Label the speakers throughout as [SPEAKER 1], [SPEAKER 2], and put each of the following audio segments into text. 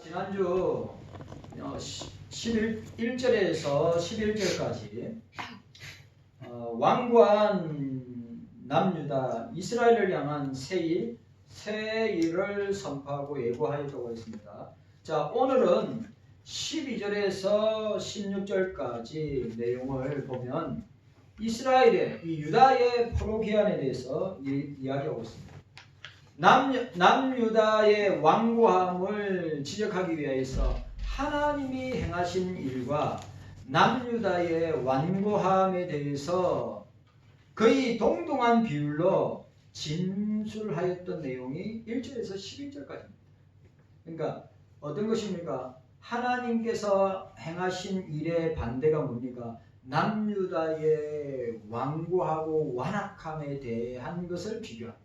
[SPEAKER 1] 지난주 1절에서 11절까지 완고한 남유다 이스라엘을 향한 새일을 선포하고 예고하였다고 했습니다. 자, 오늘은 12절에서 16절까지 내용을 보면 이스라엘의 이 유다의 포로 귀환에 대해서 이야기하고 있습니다. 남유다의 완고함을 지적하기 위해서 하나님이 행하신 일과 남유다의 완고함에 대해서 거의 동등한 비율로 진술하였던 내용이 1절에서 11절까지입니다. 그러니까 어떤 것입니까? 하나님께서 행하신 일의 반대가 뭡니까? 남유다의 완고하고 완악함에 대한 것을 비교하는 것이죠.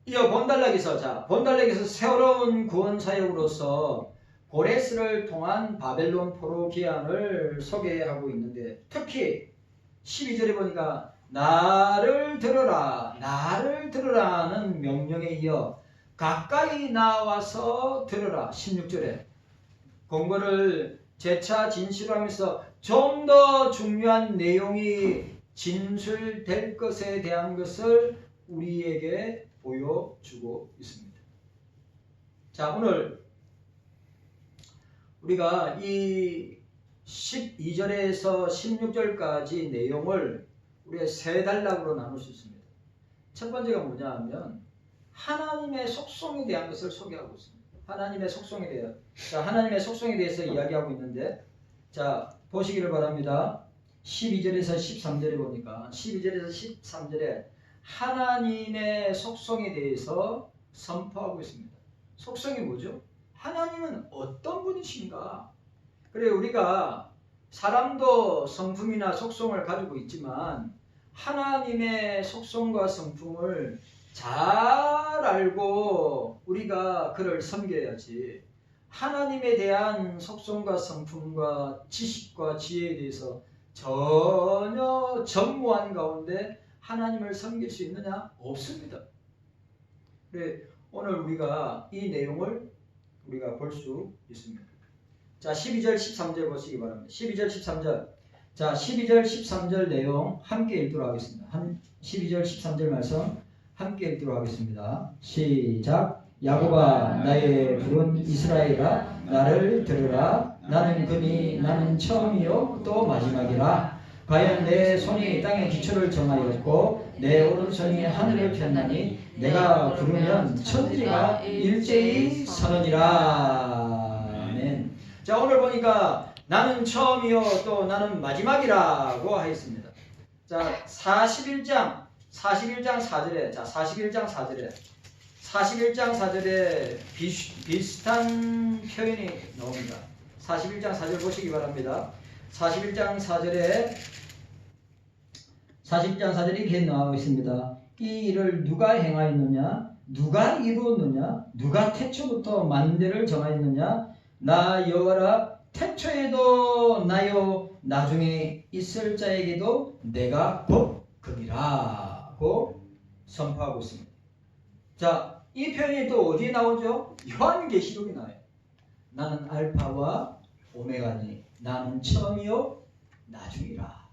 [SPEAKER 1] 이어 본달락에서 새로운 구원 사역으로서 고레스를 통한 바벨론 포로 귀환을 소개하고 있는데, 특히 12절에 보니까 나를 들으라는 명령에 이어 가까이 나와서 들으라 16절에 공고를 재차 진실하면서 좀 더 중요한 내용이 진술될 것에 대한 것을 우리에게 보여주고 있습니다. 자, 오늘 우리가 이 12절에서 16절까지 내용을 우리가 세 단락으로 나눌 수 있습니다. 첫 번째가 뭐냐 하면 하나님의 속성에 대한 것을 소개하고 있습니다. 하나님의 속성에 대해서 이야기하고 있는데, 자, 보시기를 바랍니다. 12절에서 13절에 보니까 12절에서 13절에 하나님의 속성에 대해서 선포하고 있습니다. 속성이 뭐죠? 하나님은 어떤 분이신가? 그래, 우리가 사람도 성품이나 속성을 가지고 있지만 하나님의 속성과 성품을 잘 알고 우리가 그를 섬겨야지. 하나님에 대한 속성과 성품과 지식과 지혜에 대해서 전혀 전무한 가운데 하나님을 섬길 수 있느냐? 없습니다. 그래, 오늘 우리가 이 내용을 우리가 볼 수 있습니다. 자, 12절 13절 보시기 바랍니다. 12절 13절. 자, 12절 13절 내용 함께 읽도록 하겠습니다. 12절 13절 말씀 함께 읽도록 하겠습니다. 시작. 야곱아, 나의 부른 이스라엘아, 나를 들으라. 나는 금이 나는 처음이요 또 마지막이라. 과연 내 손이 땅의 기초를 정하였고 내 오른손이 하늘을 폈나니 내가 부르면 천지가 일제히 서느니라. 아멘. 자, 오늘 보니까 나는 처음이요 또 나는 마지막이라고 하였습니다. 자, 41장 4절에 41장 4절에 비슷한 표현이 나옵니다. 41장 4절 보시기 바랍니다. 41장 4절에 이렇게 나오고 있습니다. 이 일을 누가 행하였느냐? 누가 이루었느냐? 누가 태초부터 만대를 정하였느냐? 나 여호와라. 태초에도 나요 나중에 있을 자에게도 내가 곧 금이라고 선포하고 있습니다. 자, 이 표현이 또 어디에 나오죠? 요한계시록에 나와요. 나는 알파와 오메가니 나는 처음이요 나중이라.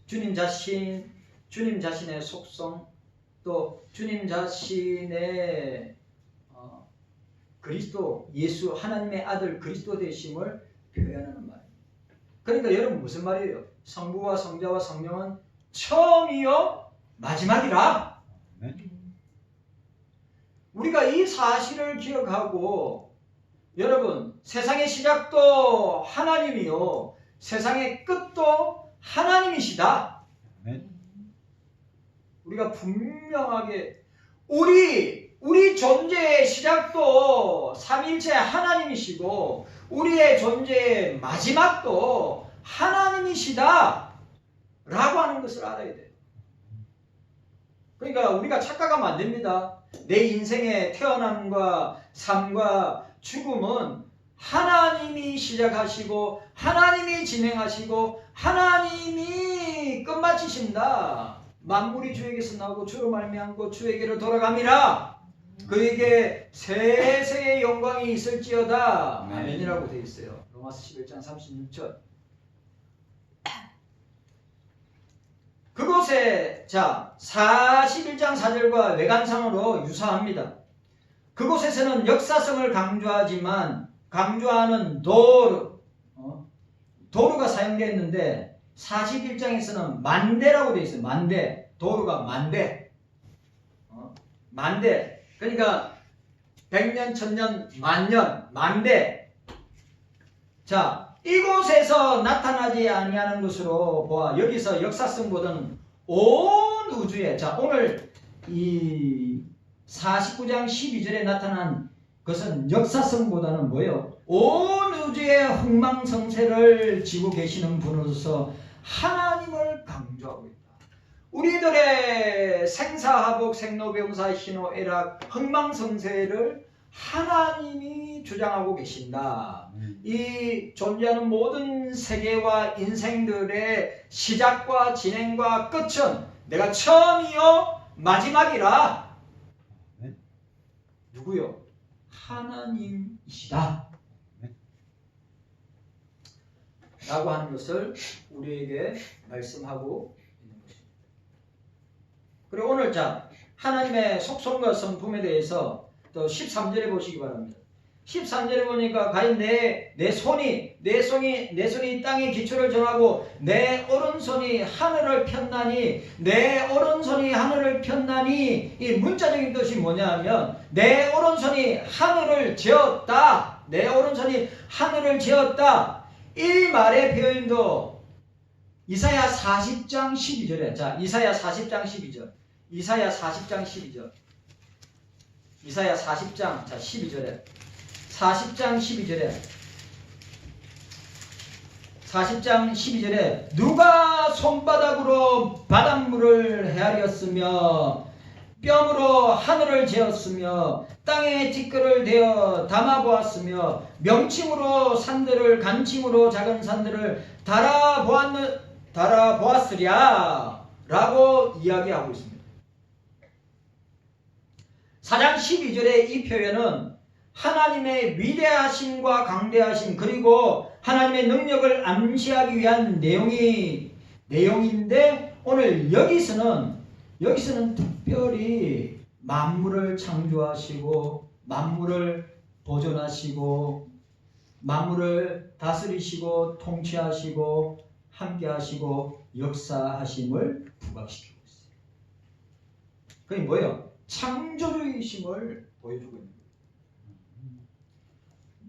[SPEAKER 1] 주님 자신의 속성, 또 주님 자신의 그리스도 예수 하나님의 아들 그리스도 되심을 표현하는 말입니다. 그러니까 여러분 무슨 말이에요? 성부와 성자와 성령은 처음이요 마지막이라. 우리가 이 사실을 기억하고, 여러분, 세상의 시작도 하나님이요 세상의 끝도 하나님이시다. 우리가 분명하게 우리 존재의 시작도 삼위일체 하나님이시고 우리의 존재의 마지막도 하나님이시다 라고 하는 것을 알아야 돼요. 그러니까 우리가 착각하면 안 됩니다. 내 인생의 태어남과 삶과 죽음은 하나님이 시작하시고 하나님이 진행하시고 하나님이 끝마치신다. 만물이 주에게서 나오고 주로 말미암고 주에게로 돌아감이라. 그에게 세세의 영광이 있을지어다. 아멘이라고 되어 있어요. 로마서 11장 36절. 그곳에 41장 4절과 외관상으로 유사합니다. 그곳에서는 역사성을 강조하는 도루가 사용되었는데 41장에서는 만대라고 되어 있어요. 만대. 도루가 만대. 만대. 그러니까 100년, 1000년, 만년, 만대. 자, 이곳에서 나타나지 아니하는 것으로 보아 여기서 역사성보다는 온 우주에, 자, 오늘 이 49장 12절에 나타난 것은 역사성보다는 뭐예요? 온 우주의 흥망성쇠를 지고 계시는 분으로서 하나님을 강조하고 있다. 우리들의 생사하복, 생로병사, 희노애락, 흥망성쇠를 하나님이 주장하고 계신다. 이 존재하는 모든 세계와 인생들의 시작과 진행과 끝은 내가 처음이요 마지막이라. 누구요? 하나님이시다. 라고 하는 것을 우리에게 말씀하고 있는 것입니다. 그리고 오늘 하나님의 속성과 성품에 대해서 또 13절에 보시기 바랍니다. 13절에 보니까 과연 내 손이 땅의 기초를 정하고 내 오른손이 하늘을 폈나니, 내 오른손이 하늘을 폈나니, 이 문자적인 뜻이 뭐냐 하면 내 오른손이 하늘을 지었다. 내 오른손이 하늘을 지었다. 이 말의 표현도 이사야 40장 12절에, 자, 이사야 40장 12절. 이사야 40장 12절. 이사야 40장 12절에 40장 12절에 누가 손바닥으로 바닷물을 헤아렸으며 뼘으로 하늘을 재었으며 땅에 티끌을 대어 담아보았으며 명칭으로 산들을 간칭으로 작은 산들을 달아보았으랴 라고 이야기하고 있습니다. 4장 12절의 이 표현은 하나님의 위대하심과 강대하심 그리고 하나님의 능력을 암시하기 위한 내용인데 오늘 여기서는 특별히 만물을 창조하시고 만물을 보존하시고 만물을 다스리시고 통치하시고 함께하시고 역사하심을 부각시키고 있어요. 그게 뭐예요? 창조주의심을 보여주고 있는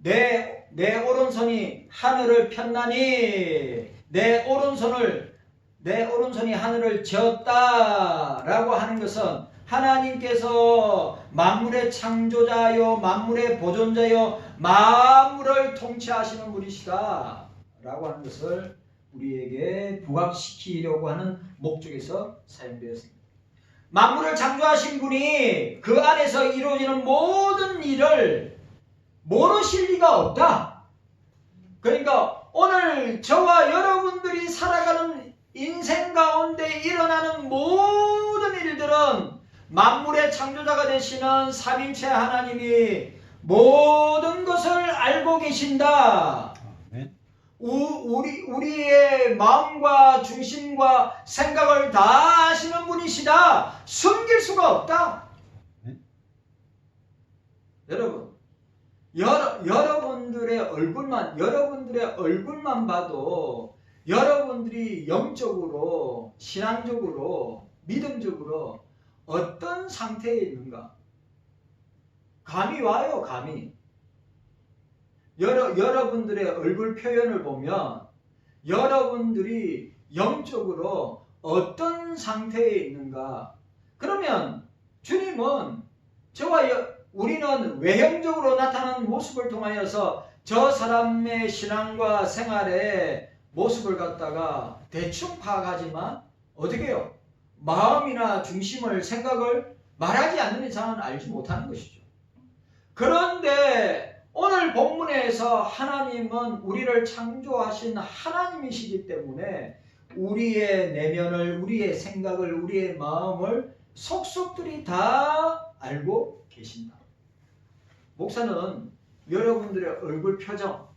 [SPEAKER 1] 거예요. 내 오른손이 하늘을 폈나니 내 오른손이 하늘을 지었다라고 하는 것은 하나님께서 만물의 창조자요 만물의 보존자요 만물을 통치하시는 분이시다 라고 하는 것을 우리에게 부각시키려고 하는 목적에서 사용되었습니다. 만물을 창조하신 분이 그 안에서 이루어지는 모든 일을 모르실 리가 없다. 그러니까 오늘 저와 여러분들이 살아가는 인생 가운데 일어나는 모든 일들은 만물의 창조자가 되시는 삼위일체 하나님이 모든 것을 알고 계신다. 우리의 마음과 중심과 생각을 다 아시는 분이시다. 숨길 수가 없다. 여러분, 여러분들의 얼굴만 봐도 여러분들이 영적으로, 신앙적으로, 믿음적으로 어떤 상태에 있는가? 감이 와요, 감이. 여러분들의 얼굴 표현을 보면 여러분들이 영적으로 어떤 상태에 있는가? 그러면 주님은 우리는 외형적으로 나타나는 모습을 통하여서 저 사람의 신앙과 생활의 모습을 갖다가 대충 파악하지만 어떻게 해요? 마음이나 중심을, 생각을 말하지 않는 이상은 알지 못하는 것이죠. 그런데 오늘 본문에서 하나님은 우리를 창조하신 하나님이시기 때문에 우리의 내면을, 우리의 생각을, 우리의 마음을 속속들이 다 알고 계신다. 목사는 여러분들의 얼굴 표정,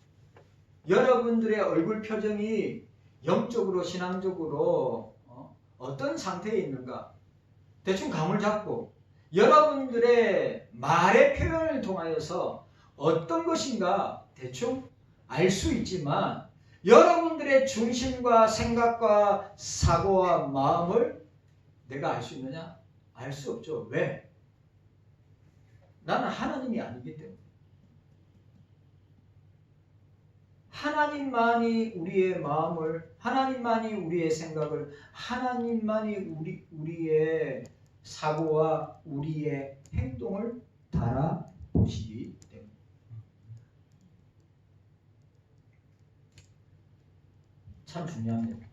[SPEAKER 1] 여러분들의 얼굴 표정이 영적으로 신앙적으로 어떤 상태에 있는가 대충 감을 잡고 여러분들의 말의 표현을 통하여서 어떤 것인가 대충 알 수 있지만 여러분들의 중심과 생각과 사고와 마음을 내가 알 수 있느냐? 알 수 없죠. 왜? 나는 하나님이 아니기 때문에. 하나님만이 우리의 마음을, 하나님만이 우리의 생각을, 하나님만이 우리의 사고와 우리의 행동을 달아보시기 때문에. 참 중요합니다.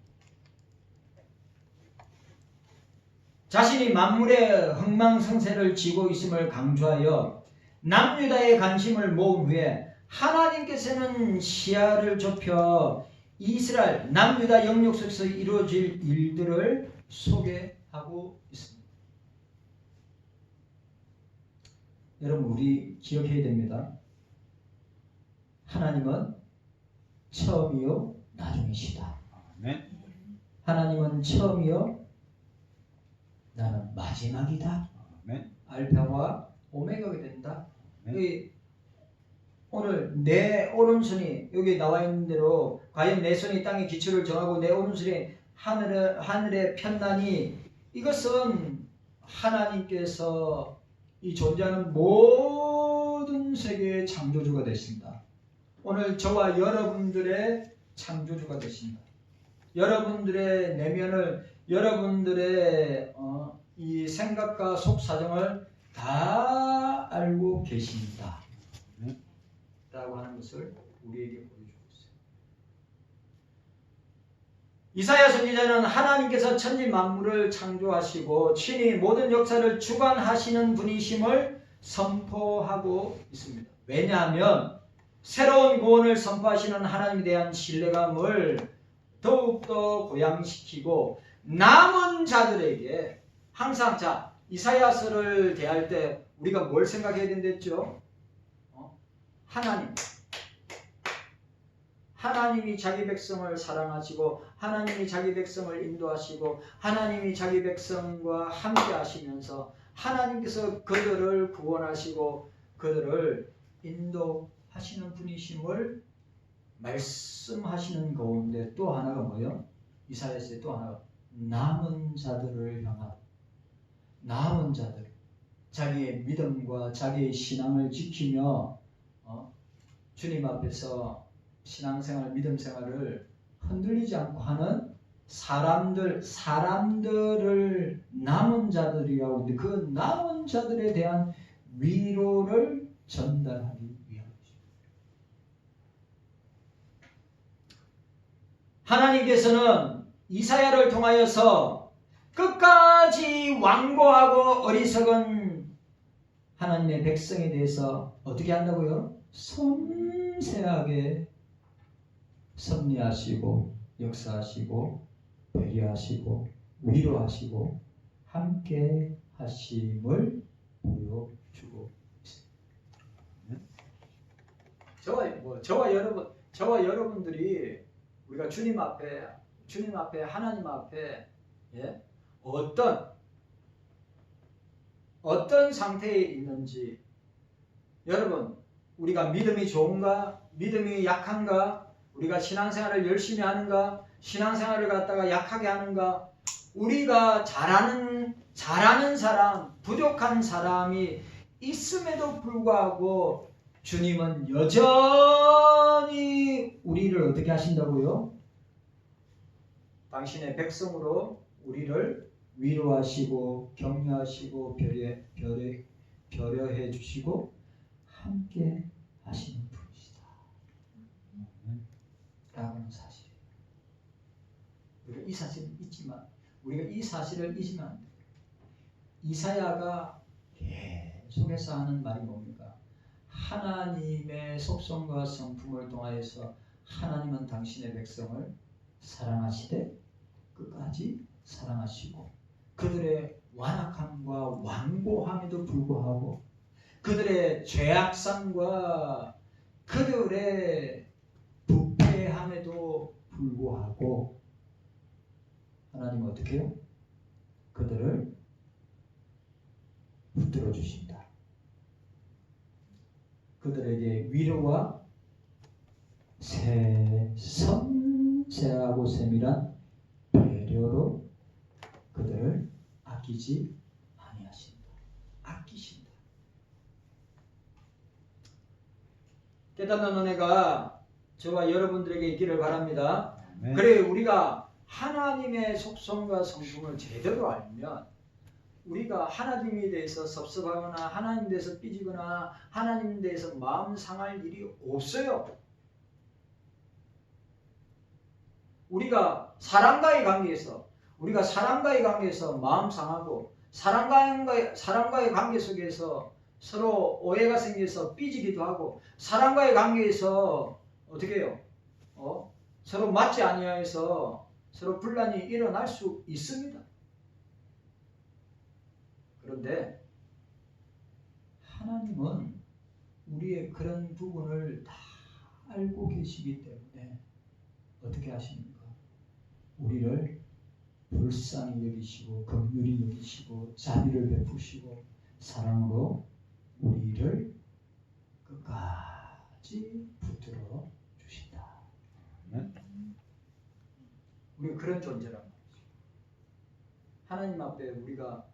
[SPEAKER 1] 자신이 만물의 흥망성쇠를 쥐고 있음을 강조하여 남유다의 관심을 모은 후에 하나님께서는 시야를 좁혀 이스라엘 남유다 영역 속에서 이루어질 일들을 소개하고 있습니다. 여러분, 우리 기억해야 됩니다. 하나님은 처음이요 나중이시다.
[SPEAKER 2] 아멘.
[SPEAKER 1] 하나님은 처음이요 나는 마지막이다.
[SPEAKER 2] 아멘.
[SPEAKER 1] 알파와 오메가가 된다.
[SPEAKER 2] 아멘.
[SPEAKER 1] 오늘 내 오른손이 여기 나와 있는 대로 과연 내 손이 땅의 기초를 정하고 내 오른손이 하늘에 편나니 이것은 하나님께서 이 존재하는 모든 세계의 창조주가 되십니다. 오늘 저와 여러분들의 창조주가 되십니다. 여러분들의 내면을, 여러분들의 이 생각과 속사정을 다 알고 계십니다. 라고 하는 것을 우리에게 보여주고 있어요. 이사야 선지자는 하나님께서 천지 만물을 창조하시고 친히 모든 역사를 주관하시는 분이심을 선포하고 있습니다. 왜냐하면 새로운 구원을 선포하시는 하나님에 대한 신뢰감을 더욱더 고양시키고 남은 자들에게 항상 이사야서를 대할 때 우리가 뭘 생각해야 된댔죠? 하나님이 자기 백성을 사랑하시고 하나님이 자기 백성을 인도하시고 하나님이 자기 백성과 함께 하시면서 하나님께서 그들을 구원하시고 그들을 인도하시는 분이심을 말씀하시는 가운데 또 하나가 뭐예요? 이사야서에 또 하나가 남은 자들을 향한, 남은 자들, 자기의 믿음과 자기의 신앙을 지키며 주님 앞에서 신앙생활, 믿음생활을 흔들리지 않고 하는 사람들을 남은 자들이라고 하는데 그 남은 자들에 대한 위로를 전달하기 위한 것입니다. 하나님께서는 이사야를 통하여서 끝까지 완고하고 어리석은 하나님의 백성에 대해서 어떻게 한다고요? 섬세하게 섭리하시고 역사하시고 배려하시고 위로하시고 함께 하심을 보여주고 있습니다. 저와 여러분들이 우리가 주님 앞에 하나님 앞에 어떤 상태에 있는지, 여러분, 우리가 믿음이 좋은가, 믿음이 약한가, 우리가 신앙생활을 열심히 하는가, 신앙생활을 갖다가 약하게 하는가, 우리가 잘하는 사람, 부족한 사람이 있음에도 불구하고 주님은 여전히 우리를 어떻게 하신다고요? 당신의 백성으로 우리를 위로하시고 격려하시고 배려해 주시고 함께 하시는 분이시다. 라는 사실이에요. 우리가 이 사실을 잊지만, 우리가 이 사실을 잊으면 안 돼요. 이사야가 계속해서 하는 말이 뭡니까? 하나님의 속성과 성품을 통하여서 하나님은 당신의 백성을 사랑하시되 끝까지 사랑하시고 그들의 완악함과 완고함에도 불구하고 그들의 죄악성과 그들의 부패함에도 불구하고 하나님은 어떻게 해요? 그들을 붙들어 주신다. 그들에게 위로와 섬세하고 세밀한 배려로 그들을 아끼지 아니하신다. 아끼신다. 깨닫는 은혜가 저와 여러분들에게 있기를 바랍니다. 네. 그래 우리가 하나님의 속성과 성품을 제대로 알면 우리가 하나님에 대해서 섭섭하거나 하나님에 대해서 삐지거나 하나님에 대해서 마음 상할 일이 없어요. 우리가 사람과의 관계에서 마음 상하고 사람과의 관계 속에서 서로 오해가 생겨서 삐지기도 하고 사람과의 관계에서 어떻게 해요? 서로 맞지 아니하여서 서로 분란이 일어날 수 있습니다. 그런데 하나님은 우리의 그런 부분을 다 알고 계시기 때문에 어떻게 하십니까? 우리를 불쌍히 여기시고 긍휼히 여기시고 자비를 베푸시고 사랑으로 우리를 끝까지 붙들어 주신다. 우리가 그런 존재란 말이죠. 하나님 앞에 우리가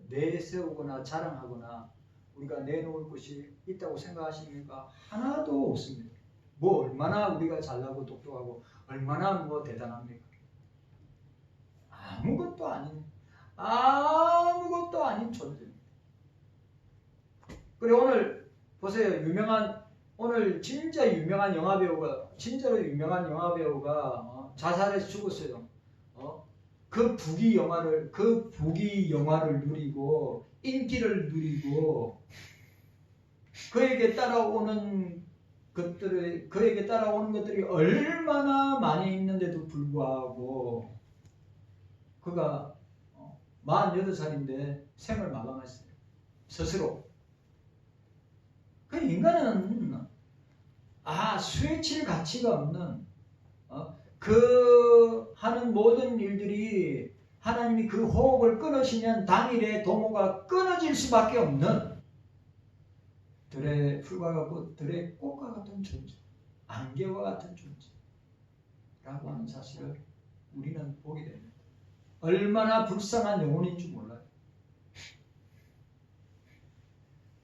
[SPEAKER 1] 내세우거나 자랑하거나 우리가 내놓을 것이 있다고 생각하십니까? 하나도 없습니다. 뭐 얼마나 우리가 잘나고 똑똑하고 얼마나 뭐 대단합니까? 아무것도 아닌 존재입니다. 그래 오늘 보세요. 오늘 진짜로 유명한 영화 배우가 자살해서 죽었어요. 그 부귀 영화를 누리고 인기를 누리고 그에게 따라오는 것들이 얼마나 많이 있는데도 불구하고 그가 48살인데 생을 마감했어요. 스스로. 그 인간은 수혜칠 가치가 없는 그 하는 모든 일들이 하나님이 그 호흡을 끊으시면 당일에 도모가 끊어질 수밖에 없는 들의 풀과 같고 들의 꽃과 같은 존재, 안개와 같은 존재라고 하는 사실을 우리는 보게 됩니다. 얼마나 불쌍한 영혼인 줄 몰라요.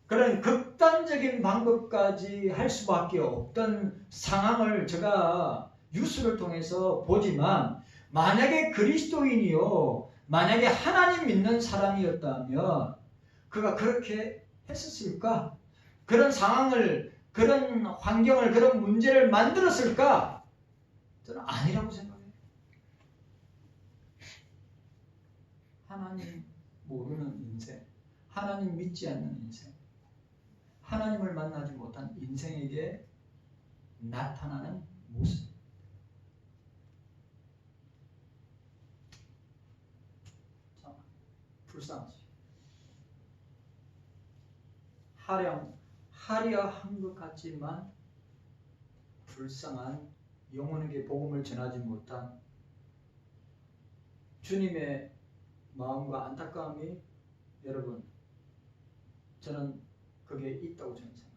[SPEAKER 1] 그런 극단적인 방법까지 할 수밖에 없던 상황을 제가 뉴스를 통해서 보지만 만약에 그리스도인이요 만약에 하나님 믿는 사람이었다면 그가 그렇게 했었을까? 그런 상황을 그런 환경을 그런 문제를 만들었을까? 저는 아니라고 생각해요. 하나님 모르는 인생, 하나님 믿지 않는 인생, 하나님을 만나지 못한 인생에게 나타나는 모습. 참 불쌍하지. 화려한 것 같지만 불쌍한 영혼에게 복음을 전하지 못한 주님의 마음과 안타까움이 여러분 저는 그게 있다고 저는 생각합니다.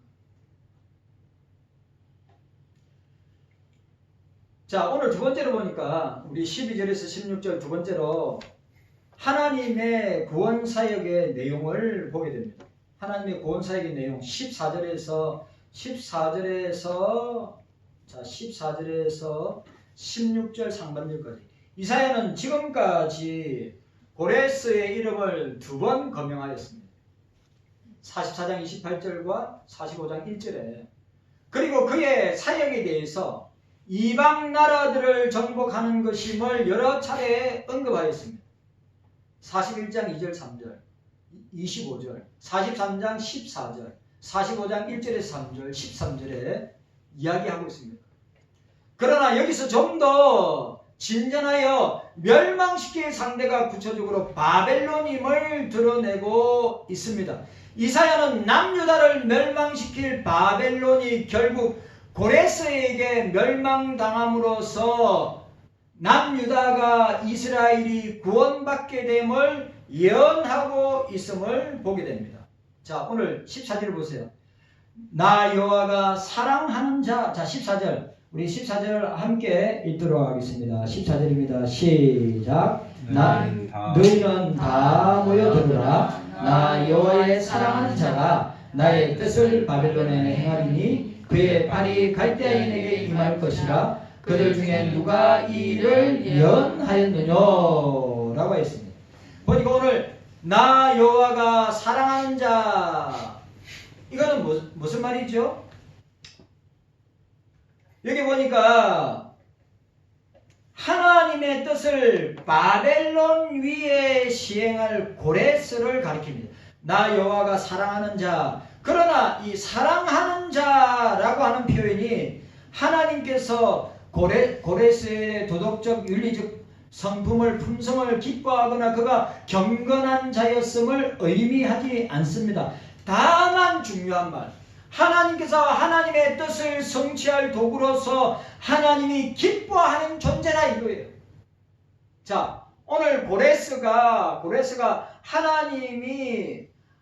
[SPEAKER 1] 자 오늘 두 번째로 보니까 우리 12절에서 16절 두 번째로 하나님의 구원사역의 내용을 보게 됩니다. 하나님의 구원사역의 내용 14절에서 16절 상반절까지 이사야는 지금까지 고레스의 이름을 두 번 거명하였습니다. 44장 28절과 45장 1절에 그리고 그의 사역에 대해서 이방 나라들을 정복하는 것임을 여러 차례 언급하였습니다. 41장 2절 3절 25절 43장 14절 45장 1절에서 3절 13절에 이야기하고 있습니다. 그러나 여기서 좀 더 진전하여 멸망시킬 상대가 구체적으로 바벨론임을 드러내고 있습니다. 이사야는 남유다를 멸망시킬 바벨론이 결국 고레스에게 멸망당함으로써 남유다가 이스라엘이 구원받게 됨을 예언하고 있음을 보게 됩니다. 자, 오늘 14절 보세요. 나 여호와가 사랑하는 자. 자, 14절. 우리 14절 함께 읽도록 하겠습니다. 14절입니다. 시작. 너희는 다 모여들으라. 나 여호와의 사랑하는 자가 나의 뜻을 바벨론에 행하리니 그의 발이 갈대아인에게 임할 것이라. 그들 중에 누가 이 일을 예언하였느냐 라고 했습니다. 보니까 오늘 나 여호와가 사랑하는 자, 이거는 무슨 말이죠? 여기 보니까 하나님의 뜻을 바벨론 위에 시행할 고레스를 가리킵니다. 나 여호와가 사랑하는 자. 그러나 이 사랑하는 자라고 하는 표현이 하나님께서 고레스의 도덕적 윤리적 성품을 품성을 기뻐하거나 그가 경건한 자였음을 의미하지 않습니다. 다만 중요한 말, 하나님께서 하나님의 뜻을 성취할 도구로서 하나님이 기뻐하는 존재라 이거예요. 자, 오늘 고레스가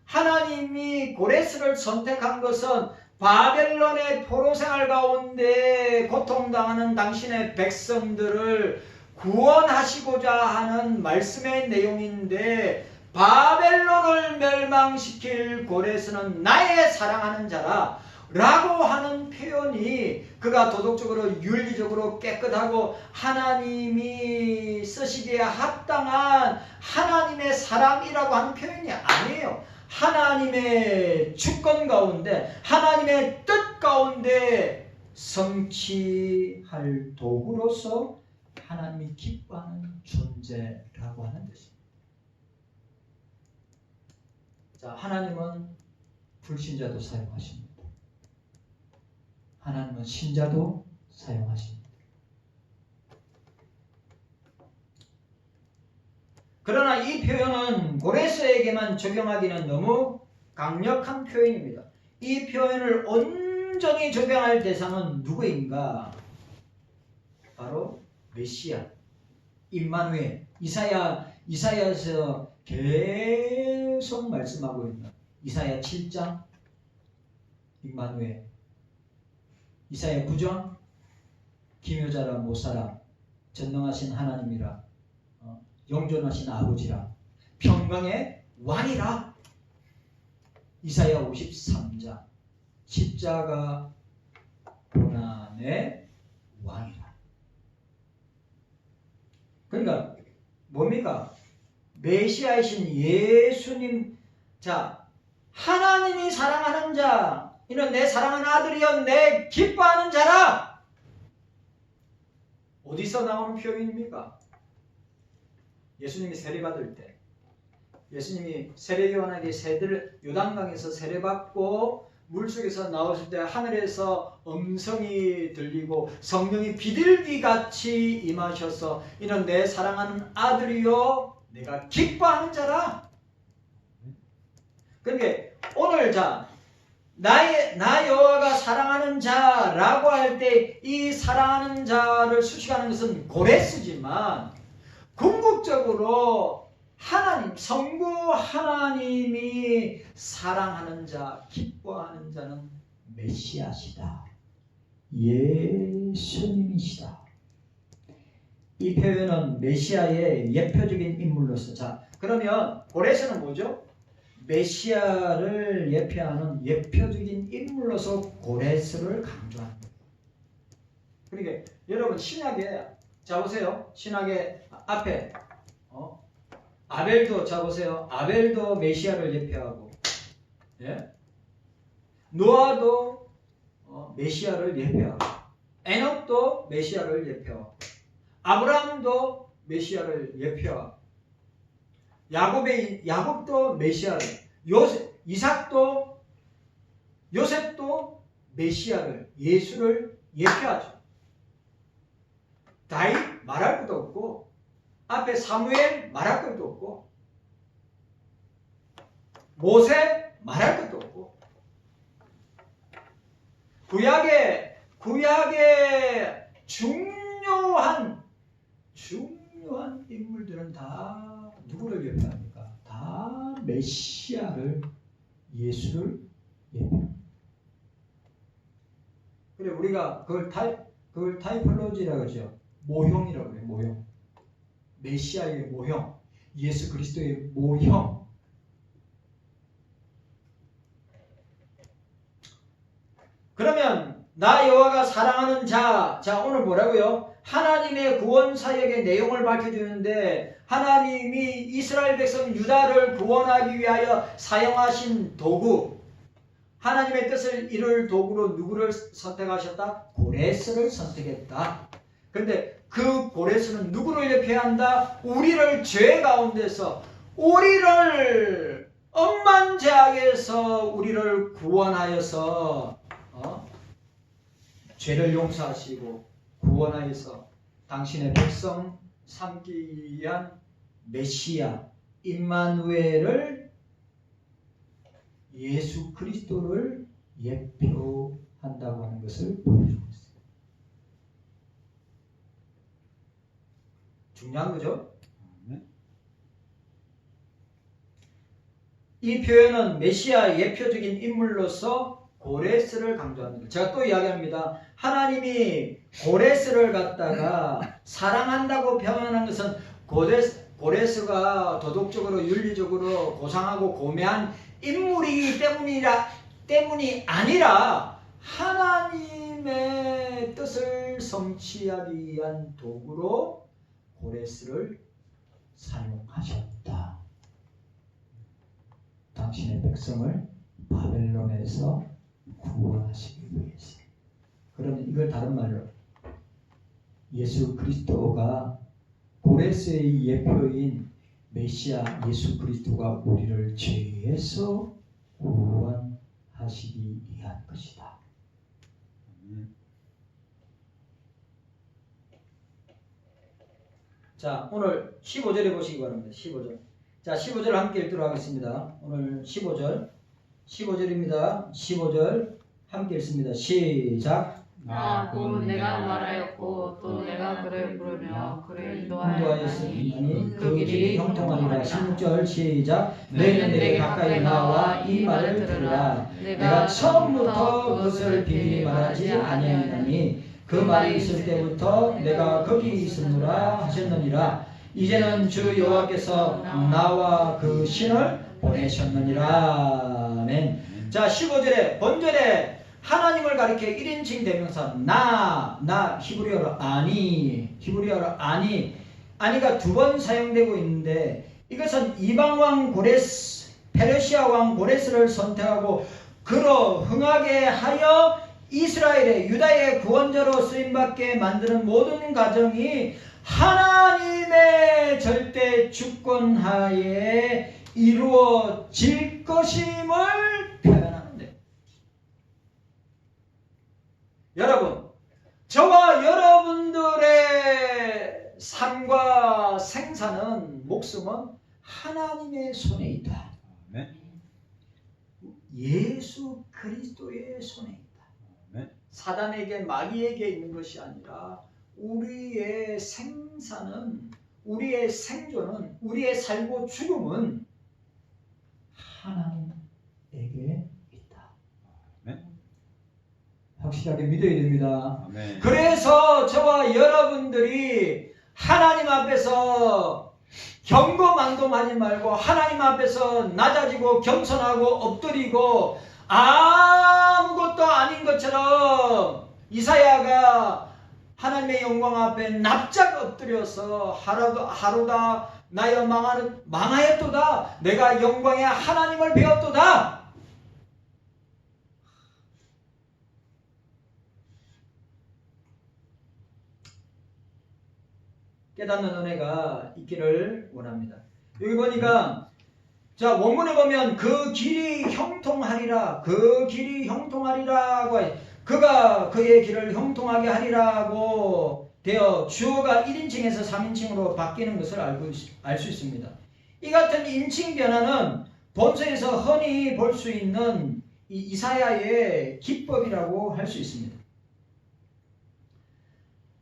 [SPEAKER 1] 하나님이 고레스를 선택한 것은 바벨론의 포로 생활 가운데 고통당하는 당신의 백성들을 구원하시고자 하는 말씀의 내용인데, 바벨론을 멸망시킬 고레스는 나의 사랑하는 자라 라고 하는 표현이 그가 도덕적으로 윤리적으로 깨끗하고 하나님이 쓰시기에 합당한 하나님의 사람이라고 하는 표현이 아니에요. 하나님의 주권 가운데, 하나님의 뜻 가운데 성취할 도구로서 하나님이 기뻐하는 존재라고 하는 것입니다. 자, 하나님은 불신자도 사용하십니다. 하나님은 신자도 사용하십니다. 그러나 이 표현은 고레스에게만 적용하기는 너무 강력한 표현입니다. 이 표현을 온전히 적용할 대상은 누구인가? 바로 메시아, 임마누엘. 이사야에서 계속 말씀하고 있는 이사야 7장, 임마누엘. 이사야 9장, 기묘자라 못살아, 전능하신 하나님이라, 영존하신 아버지라, 평강의 왕이라. 이사야 53장, 십자가 고난의 왕이라. 그러니까 뭡니까? 메시아이신 예수님. 자, 하나님이 사랑하는 자, 이는 내 사랑하는 아들이여 내 기뻐하는 자라. 어디서 나오는 표현입니까? 예수님이 세례받을 때, 예수님이 세례요한에게 요단강에서 세례받고 물속에서 나오실 때 하늘에서 음성이 들리고 성령이 비둘기같이 임하셔서 이는 내 사랑하는 아들이요 내가 기뻐하는 자라. 그러니까 오늘 자, 나 여호와가 사랑하는 자라고 할 때 이 사랑하는 자를 수식하는 것은 고레스지만, 궁극적으로 하나님, 성부 하나님이 사랑하는 자, 기뻐하는 자는 메시아시다, 예수님이시다. 이 표현은 메시아의 예표적인 인물로서. 자, 그러면 고레스는 뭐죠? 메시아를 예표하는 예표적인 인물로서 고레스를 강조합니다. 그러니까 여러분 신약에, 자 보세요, 신약의 앞에 아벨도, 자 보세요, 아벨도 메시아를 예표하고, 예? 노아도 메시아를 예표하고, 에녹도 메시아를 예표하고, 아브라함도 메시아를 예표하고, 야곱도 메시아를, 이삭도, 요셉도 메시아를, 예수를 예표하죠. 다윗 말할 것도 없고 앞에 사무엘 말할 것도 없고 모세 말할 것도 없고 구약의 중요한 인물들은 다 누구를 예표합니까? 다 메시아를 예수를 예표합니다. 그래 우리가 그걸 타이폴로지라고 하죠. 모형이라고 해요. 모형. 메시아의 모형, 예수 그리스도의 모형. 그러면 나 여호와가 사랑하는 자 오늘 뭐라고요? 하나님의 구원 사역의 내용을 밝혀주는데 하나님이 이스라엘 백성 유다를 구원하기 위하여 사용하신 도구, 하나님의 뜻을 이룰 도구로 누구를 선택하셨다? 고레스를 선택했다. 그런데 그 고레스는 누구를 예표한다? 우리를 죄 가운데서 우리를 엄만 죄악에서 우리를 구원하여서 죄를 용서하시고 구원하여서 당신의 백성 삼기 위한 메시아 임마누엘을 예수 그리스도를 예표한다고 하는 것을 보여주고 있습니다. 중요한 거죠? 이 표현은 메시아 예표적인 인물로서 고레스를 강조합니다. 제가 또 이야기합니다. 하나님이 고레스를 갖다가 사랑한다고 표현한 것은 고레스가 도덕적으로 윤리적으로 고상하고 고매한 인물이기 때문이 아니라 하나님의 뜻을 성취하기 위한 도구로 고레스를 사용하셨다. 당신의 백성을 바벨론에서 구원하시기 위해서. 그러면 이걸 다른 말로 예수 그리스도가 고레스의 예표인 메시아 예수 그리스도가 우리를 죄에서 구원하시기 위한 것이다. 자, 오늘 15절에 보시기 바랍니다. 15절. 자, 15절 함께 읽도록 하겠습니다. 오늘 15절입니다. 15절 함께 읽습니다. 시작.
[SPEAKER 2] 곧 내가 말하였고 또 내가 그를 부르며 그를
[SPEAKER 1] 인도하였으니 그 길이 형통하리라. 16절 시작. 너희는 내게 가까이 나와 이 말을 들으라. 내가 처음부터 그것을 비밀히 말하지 아니하였나니 그 말이 있을 때부터 내가 거기 있으므라 하셨느니라. 이제는 주 여호와께서 나와 그 신을 보내셨느니라. 아멘. 자, 15절에 본절에 하나님을 가리켜 1인칭 대명사 나 히브리어로 아니가 두 번 사용되고 있는데 이것은 이방왕 고레스, 페르시아 왕 고레스를 선택하고 그로 흥하게 하여 이스라엘의 유다의 구원자로 쓰임받게 만드는 모든 과정이 하나님의 절대 주권하에 이루어질 것임을 표현하는데, 여러분, 저와 여러분들의 삶과 생사는, 목숨은 하나님의 손에 있다. 예수 그리스도의 손에 있다. 사단에게, 마귀에게 있는 것이 아니라 우리의 생사는, 우리의 생존은, 우리의 살고 죽음은 하나님에게 있다. 확실하게 믿어야 됩니다. 그래서 저와 여러분들이 하나님 앞에서 경고만동하지 말고 하나님 앞에서 낮아지고 겸손하고 엎드리고 아무것도 아닌 것처럼 이사야가 하나님의 영광 앞에 납작 엎드려서 하루다 나여 망하였도다. 내가 영광의 하나님을 배웠도다. 깨닫는 은혜가 있기를 원합니다. 여기 보니까 자, 원문에 보면 그 길이 형통하리라, 그 길이 형통하리라고, 그가 그의 길을 형통하게 하리라고 되어 주어가 1인칭에서 3인칭으로 바뀌는 것을 알 수 있습니다. 이 같은 인칭 변화는 본서에서 흔히 볼 수 있는 이사야의 기법이라고 할 수 있습니다.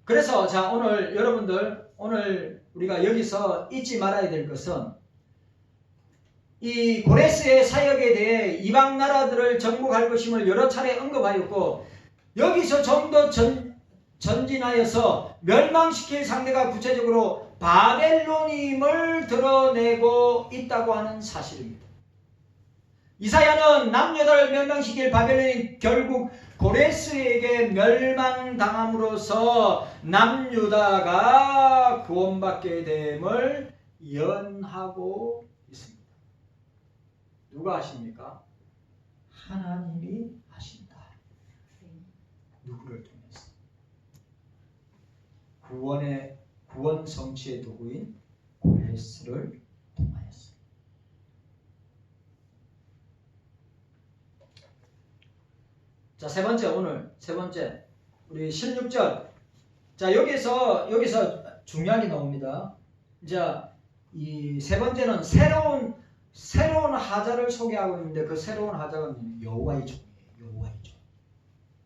[SPEAKER 1] 그래서 자, 오늘 여러분들, 오늘 우리가 여기서 잊지 말아야 될 것은 이 고레스의 사역에 대해 이방 나라들을 정복할 것임을 여러 차례 언급하였고, 여기서 좀 더 전진하여서 멸망시킬 상대가 구체적으로 바벨론임을 드러내고 있다고 하는 사실입니다. 이사야는 남유다를 멸망시킬 바벨론이 결국 고레스에게 멸망당함으로써 남유다가 구원받게 됨을 예언하고 있습니다. 누가 하십니까? 하나님이 하신다. 누구를 통해서? 구원 성취의 도구인 고레스를 통하였습니다. 자, 세 번째 우리 16절. 자, 여기서 중요한 게 나옵니다. 자, 이 세 번째는 새로운 하자를 소개하고 있는데, 그 새로운 하자가 여호와의 종이에요. 여호와의 종.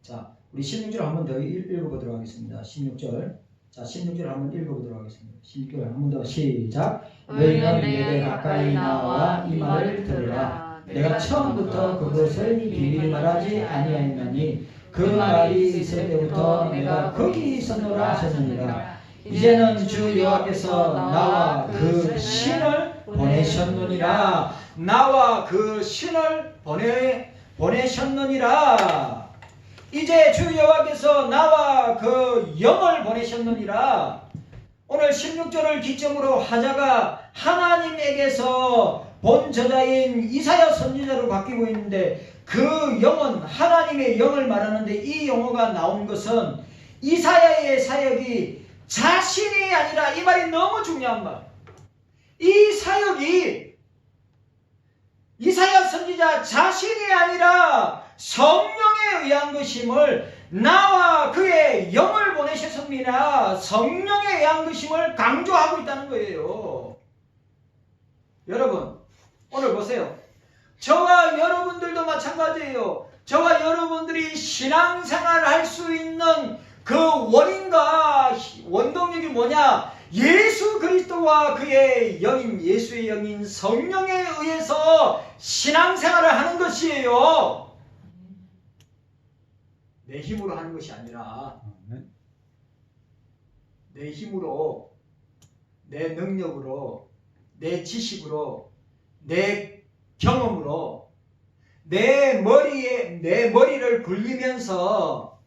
[SPEAKER 1] 자, 우리 16절 한번 더 읽어보도록 하겠습니다. 16절. 자, 16절 한번 읽어보도록 하겠습니다. 16절 한번 더 시작.
[SPEAKER 2] 너희는 내게 가까이 나와 이 말을 들으라.
[SPEAKER 1] 내가 처음부터 그것을 비밀 말하지 아니하였나니 그 말이 있을 때부터 내가 거기 있었노라 하셨느니라. 이제는 주 여호와께서 나와 그 신을 보내셨느니라. 나와 그 신을 보내셨느니라. 이제 주 여호와께서 나와 그 영을 보내셨느니라. 오늘 16절을 기점으로 하자가 하나님에게서 본 저자인 이사야 선지자로 바뀌고 있는데, 그 영은 하나님의 영을 말하는데, 이 용어가 나온 것은 이사야의 사역이 자신이 아니라, 이 말이 너무 중요한 말. 이 사역이 이사야 선지자 자신이 아니라 성령에 의한 것임을, 나와 그의 영을 보내셨습니다. 성령에 의한 것임을 강조하고 있다는 거예요. 여러분, 오늘 보세요. 저와 여러분들도 마찬가지예요. 저와 여러분들이 신앙생활을 할 수 있는 그 원인과 원동력이 뭐냐? 예수 그리스도와 그의 영인, 예수의 영인 성령에 의해서 신앙생활을 하는 것이에요. 내 힘으로 하는 것이 아니라, 내 힘으로, 내 능력으로, 내 지식으로, 내 경험으로, 내 머리를 굴리면서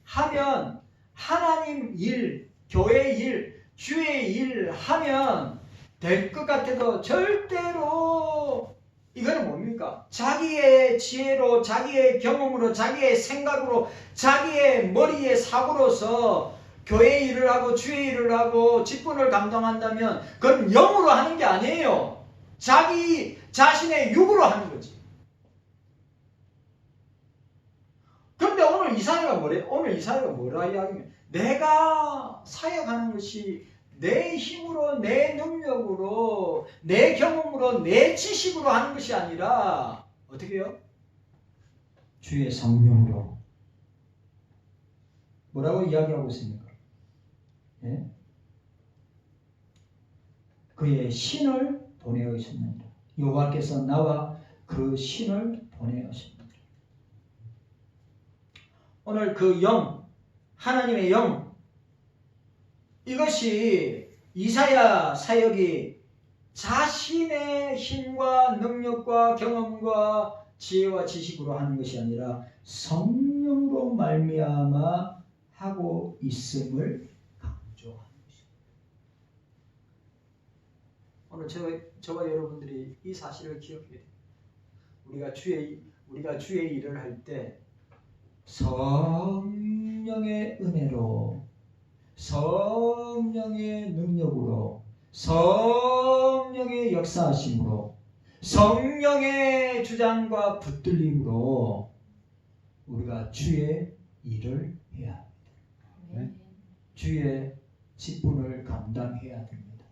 [SPEAKER 1] 하면, 하나님 일, 교회 일, 주의 일 하면 될 것 같아도 절대로 이거는 뭡니까? 자기의 지혜로, 자기의 경험으로, 자기의 생각으로, 자기의 머리의 사고로서 교회 일을 하고 주의 일을 하고 직분을 감당한다면 그건 영으로 하는 게 아니에요. 자기 자신의 육으로 하는 거지. 그런데 오늘 이사야가 뭐래? 오늘 이사야가 뭐라 이야기하냐? 내가 사역하는 것이 내 힘으로, 내 능력으로, 내 경험으로, 내 지식으로 하는 것이 아니라 어떻게 해요? 주의 성령으로. 뭐라고 이야기하고 있습니까? 예? 그의 신을 보내셨느니라. 여호와께서 나와 그 신을 보내셨느니라. 오늘 그 영, 하나님의 영, 이것이 이사야 사역이 자신의 힘과 능력과 경험과 지혜와 지식으로 하는 것이 아니라 성령으로 말미암아 하고 있음을 강조하는 것입니다. 오늘 저와 여러분들이 이 사실을 기억해야 돼요. 우리가 주의 일을 할 때 성령의 은혜로, 성령의 능력으로, 성령의 역사하심으로, 성령의 주장과 붙들림으로 우리가 주의 일을 해야 합니다. 주의 직분을 감당해야 됩니다.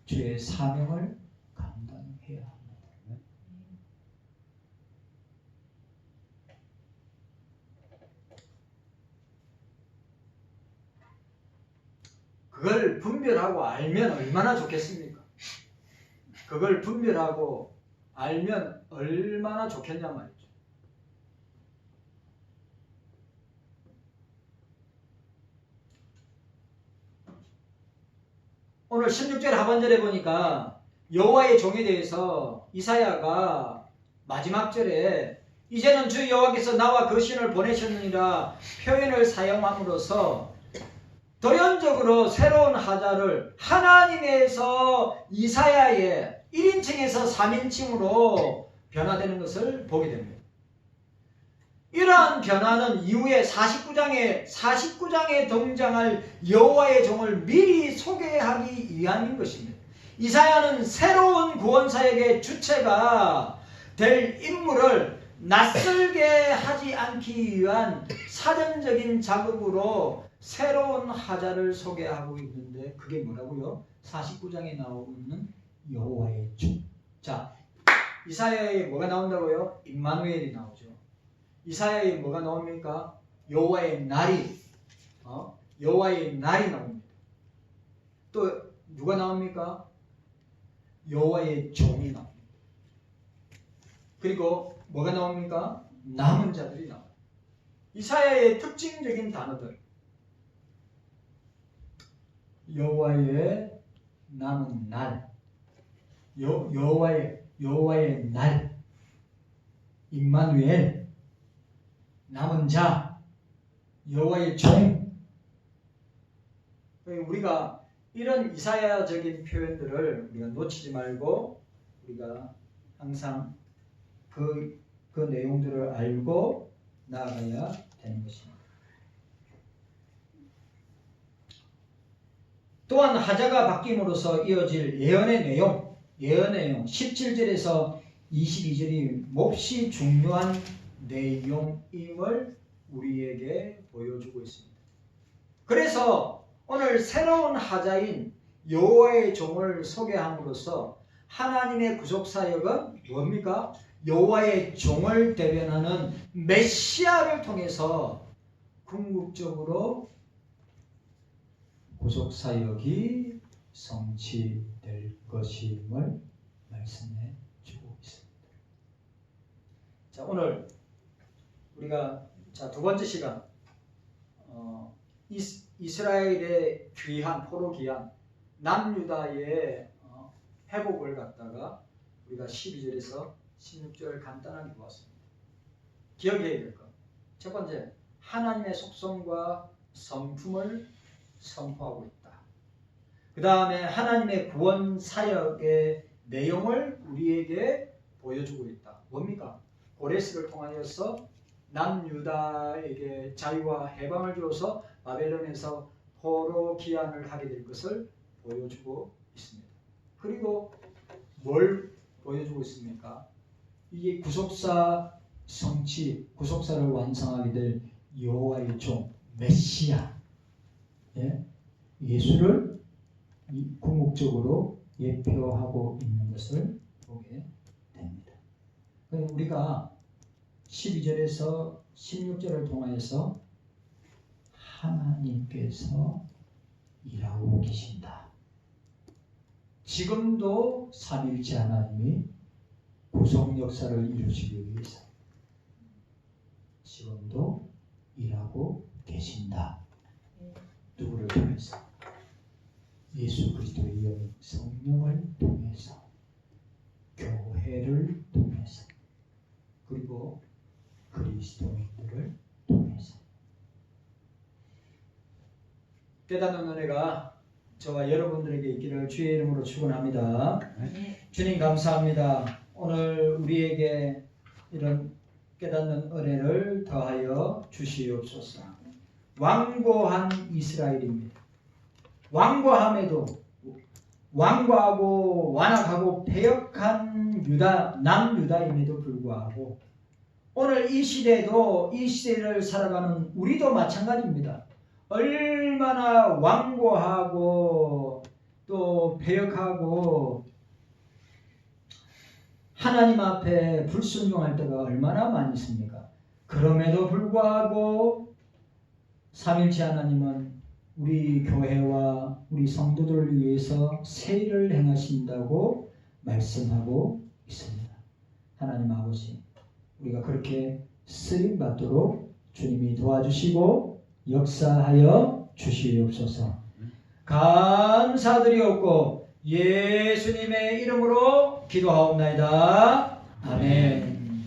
[SPEAKER 1] 주의 사명을 감당해야 합니다. 그걸 분별하고 알면 얼마나 좋겠습니까? 그걸 분별하고 알면 얼마나 좋겠냐 말이죠. 오늘 16절 하반절에 보니까 여호와의 종에 대해서 이사야가 마지막 절에 이제는 주 여호와께서 나와 그 신을 보내셨느니라 표현을 사용함으로써 돌연적으로 새로운 하자를 하나님에서 이사야의 1인칭에서 3인칭으로 변화되는 것을 보게 됩니다. 이러한 변화는 이후에 49장에 등장할 여호와의 종을 미리 소개하기 위함인 것입니다. 이사야는 새로운 구원사역의 주체가 될 인물을 낯설게 하지 않기 위한 사전적인 자극으로 새로운 하자를 소개하고 있는데 그게 뭐라고요? 49장에 나오는 여호와의 종. 자, 이사야에 뭐가 나온다고요? 임마누엘이 나오죠. 이사야에 뭐가 나옵니까? 여호와의 날이 여호와의 날이 나옵니다. 또 누가 나옵니까? 여호와의 종이 나옵니다. 그리고 뭐가 나옵니까? 남은 자들이 나옵니다. 이사야의 특징적인 단어들. 여호와의 남은 날, 여호와의 날, 임마누엘, 남은 자, 여호와의 종. 우리가 이런 이사야적인 표현들을 우리가 놓치지 말고 우리가 항상 그 내용들을 알고 나아가야 되는 것입니다. 또한 하자가 바뀜으로써 이어질 예언의 내용 17절에서 22절이 몹시 중요한 내용임을 우리에게 보여주고 있습니다. 그래서 오늘 새로운 하자인 여호와의 종을 소개함으로써 하나님의 구속사역은 뭡니까? 여호와의 종을 대변하는 메시아를 통해서 궁극적으로 구속사역이 성취될 것임을 말씀해 주고 있습니다. 자, 오늘 우리가 두 번째 시간 이스라엘의 귀한 포로 귀한 남유다의 회복을 갖다가 우리가 12절에서 16절을 간단하게 보았습니다. 기억해야 될 것. 첫 번째, 하나님의 속성과 성품을 선포하고 있다. 그 다음에 하나님의 구원 사역의 내용을 우리에게 보여주고 있다. 뭡니까? 고레스를 통하여서 남유다에게 자유와 해방을 주어서 바벨론에서 포로 귀환을 하게 될 것을 보여주고 있습니다. 그리고 뭘 보여주고 있습니까? 이게 구속사 성취, 구속사를 완성하게 될 여호와의 종 메시아, 예수를 궁극적으로 예표하고 있는 것을 보게 됩니다. 우리가 12절에서 16절을 통하여서 하나님께서 일하고 계신다. 지금도 삼위일체 하나님이 구속 역사를 이루시기 위해서 지금도 일하고 계신다. 누구를 통해서? 예수 그리스도의 영 성령을 통해서, 교회를 통해서, 그리고 그리스도인들을 통해서. 깨닫는 은혜가 저와 여러분들에게 있기를 주의 이름으로 축원합니다. 주님 감사합니다. 오늘 우리에게 이런 깨닫는 은혜를 더하여 주시옵소서. 완고한 이스라엘입니다. 완고함에도 완고하고 완악하고 패역한 남유다임에도 불구하고 오늘 이 시대에도 이 시대를 살아가는 우리도 마찬가지입니다. 얼마나 완고하고 또 배역하고 하나님 앞에 불순종할 때가 얼마나 많이 있습니까? 그럼에도 불구하고 삼일체 하나님은 우리 교회와 우리 성도들을 위해서 새 일을 행하신다고 말씀하고 있습니다. 하나님 아버지, 우리가 그렇게 쓰임 받도록 주님이 도와주시고 역사하여 주시옵소서. 감사드리옵고 예수님의 이름으로 기도하옵나이다. 아멘.